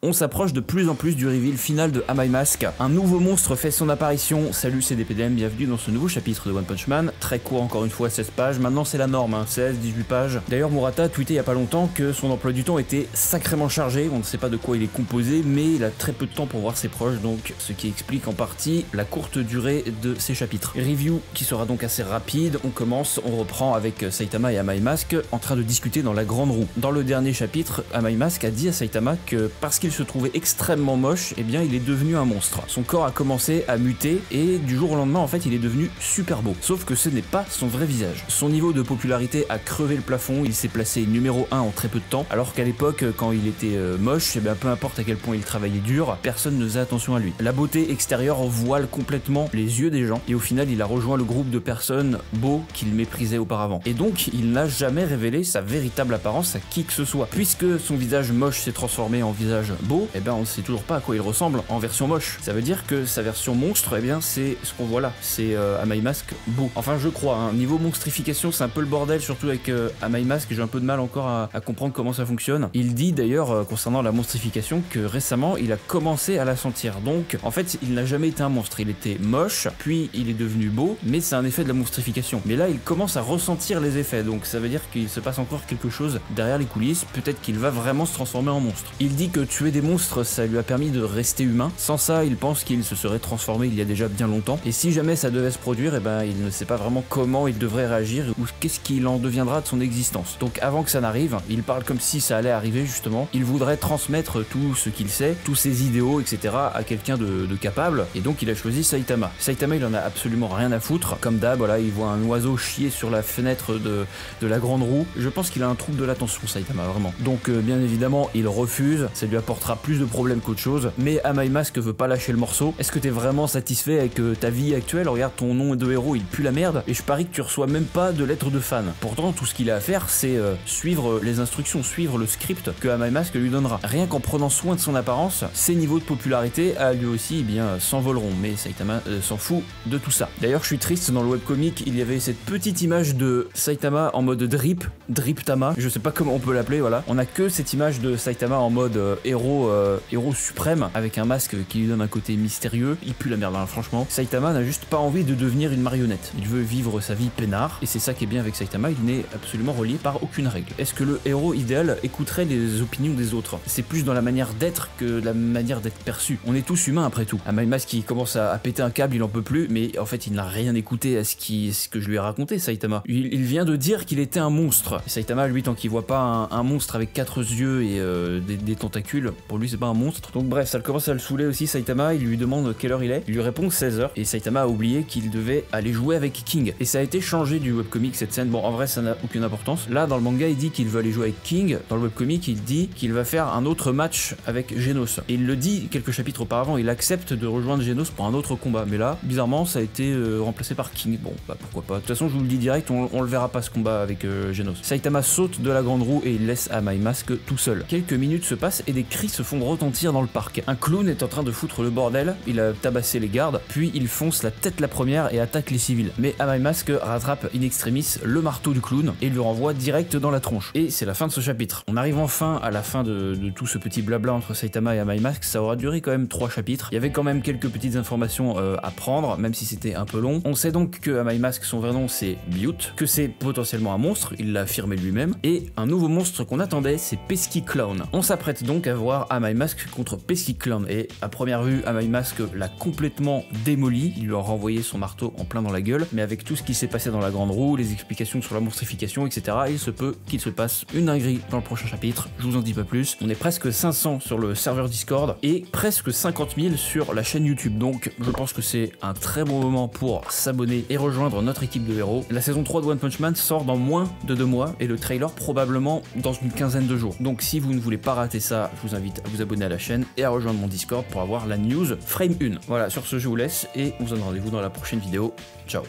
On s'approche de plus en plus du reveal final de Am I Mask. Un nouveau monstre fait son apparition. Salut, c'est DPDM, bienvenue dans ce nouveau chapitre de One Punch Man. Très court encore une fois, 16 pages. Maintenant c'est la norme, 16, 18 pages. D'ailleurs Murata a tweeté il y a pas longtemps que son emploi du temps était sacrément chargé. On ne sait pas de quoi il est composé, mais il a très peu de temps pour voir ses proches, donc ce qui explique en partie la courte durée de ces chapitres. Review qui sera donc assez rapide. On reprend avec Saitama et Am I Mask en train de discuter dans la grande roue. Dans le dernier chapitre, Am I Mask a dit à Saitama que parce qu'il se trouvait extrêmement moche, eh bien il est devenu un monstre. Son corps a commencé à muter et du jour au lendemain en fait il est devenu super beau. Sauf que ce n'est pas son vrai visage. Son niveau de popularité a crevé le plafond, il s'est placé numéro 1 en très peu de temps, alors qu'à l'époque quand il était moche, eh bien peu importe à quel point il travaillait dur, personne ne faisait attention à lui. La beauté extérieure voile complètement les yeux des gens et au final il a rejoint le groupe de personnes beaux qu'il méprisait auparavant. Et donc il n'a jamais révélé sa véritable apparence à qui que ce soit. Puisque son visage moche s'est transformé en visage beau, eh ben on ne sait toujours pas à quoi il ressemble en version moche. Ça veut dire que sa version monstre, eh bien c'est ce qu'on voit là, c'est Am I Mask beau. Enfin je crois, hein. Niveau monstrification c'est un peu le bordel, surtout avec Am I Mask, j'ai un peu de mal encore à comprendre comment ça fonctionne. Il dit d'ailleurs concernant la monstrification que récemment il a commencé à la sentir. Donc en fait il n'a jamais été un monstre, il était moche, puis il est devenu beau, mais c'est un effet de la monstrification. Mais là il commence à ressentir les effets, donc ça veut dire qu'il se passe encore quelque chose derrière les coulisses, peut-être qu'il va vraiment se transformer en monstre. Il dit que tuer des monstres ça lui a permis de rester humain, sans ça il pense qu'il se serait transformé il y a déjà bien longtemps, et si jamais ça devait se produire, eh ben il ne sait pas vraiment comment il devrait réagir ou qu'est-ce qu'il en deviendra de son existence. Donc avant que ça n'arrive, il parle comme si ça allait arriver justement, il voudrait transmettre tout ce qu'il sait, tous ses idéaux, etc. à quelqu'un de capable, et donc il a choisi Saitama. Saitama il en a absolument rien à foutre, comme d'hab, voilà, il voit un oiseau chier sur la fenêtre de la grande roue, je pense qu'il a un trouble de l'attention Saitama, vraiment. Donc bien évidemment il refuse, ça lui apportera plus de problèmes qu'autre chose, mais Am I Mask veut pas lâcher le morceau. Est-ce que t'es vraiment satisfait avec ta vie actuelle? Regarde, ton nom de héros il pue la merde, et je parie que tu reçois même pas de lettres de fan. Pourtant tout ce qu'il a à faire c'est suivre les instructions, suivre le script que Am I Mask lui donnera. Rien qu'en prenant soin de son apparence, ses niveaux de popularité à lui aussi eh bien s'envoleront, mais Saitama s'en fout de tout ça. D'ailleurs je suis triste, dans le webcomic il y avait cette petite image de Saitama en mode Drip-Tama, je sais pas comment on peut l'appeler, voilà. On a que cette image de Saitama en mode héros suprême, avec un masque qui lui donne un côté mystérieux. Il pue la merde, hein, franchement. Saitama n'a juste pas envie de devenir une marionnette. Il veut vivre sa vie peinard, et c'est ça qui est bien avec Saitama, il n'est absolument relié par aucune règle. Est-ce que le héros idéal écouterait les opinions des autres? C'est plus dans la manière d'être que la manière d'être perçu. On est tous humains après tout. Am I Mask qui commence à péter un câble, il en peut plus, mais en fait il n'a rien écouté à ce que je lui ai raconté, Saitama. Il vient de dire qu'il était un monstre. Et Saitama, lui, tant qu'il voit pas un monstre avec 4 yeux et des tentacules, pour lui c'est pas un monstre. Donc bref, ça commence à le saouler aussi Saitama, il lui demande quelle heure il est. Il lui répond 16h, et Saitama a oublié qu'il devait aller jouer avec King. Et ça a été changé du webcomic cette scène. Bon, en vrai ça n'a aucune importance. Là dans le manga il dit qu'il veut aller jouer avec King, dans le webcomic il dit qu'il va faire un autre match avec Genos. Et il le dit quelques chapitres auparavant, il accepte de rejoindre Genos pour un autre combat. Mais là, bizarrement, ça a été remplacé par King. Bon, bah pourquoi pas. De toute façon, je vous le dis direct, on le verra pas ce combat avec Genos. Saitama saute de la grande roue et il laisse Am I Mask tout seul. Quelques minutes se passent et des cris se font retentir dans le parc. Un clown est en train de foutre le bordel, il a tabassé les gardes, puis il fonce la tête la première et attaque les civils. Mais Am I Mask rattrape in extremis le marteau du clown et le renvoie direct dans la tronche. Et c'est la fin de ce chapitre. On arrive enfin à la fin de tout ce petit blabla entre Saitama et Am I Mask. Ça aura duré quand même 3 chapitres. Il y avait quand même quelques petites informations à prendre, même si c'était un peu long. On sait donc que Am I Mask, son vrai nom c'est Bute, que c'est potentiellement un monstre, il l'a affirmé lui-même, et un nouveau monstre qu'on attendait c'est Pesky Clown. On s'apprête donc à voir Am I Mask contre Pesky Clown, et à première vue Am I Mask l'a complètement démoli, il lui a renvoyé son marteau en plein dans la gueule, mais avec tout ce qui s'est passé dans la grande roue, les explications sur la monstrification, etc., il se peut qu'il se passe une dinguerie dans le prochain chapitre, je vous en dis pas plus. On est presque 500 sur le serveur Discord, et presque 50 000 sur la chaîne YouTube, donc je pense que c'est un très bon moment pour s'abonner et rejoindre notre équipe de héros. La saison 3 de One Punch Man sort dans moins de 2 mois, et le trailer probablement dans une quinzaine de jours. Donc si vous ne voulez pas rater ça, je vous invite à vous abonner à la chaîne et à rejoindre mon Discord pour avoir la news Frame 1. Voilà, sur ce je vous laisse, et on se donne rendez-vous dans la prochaine vidéo. Ciao.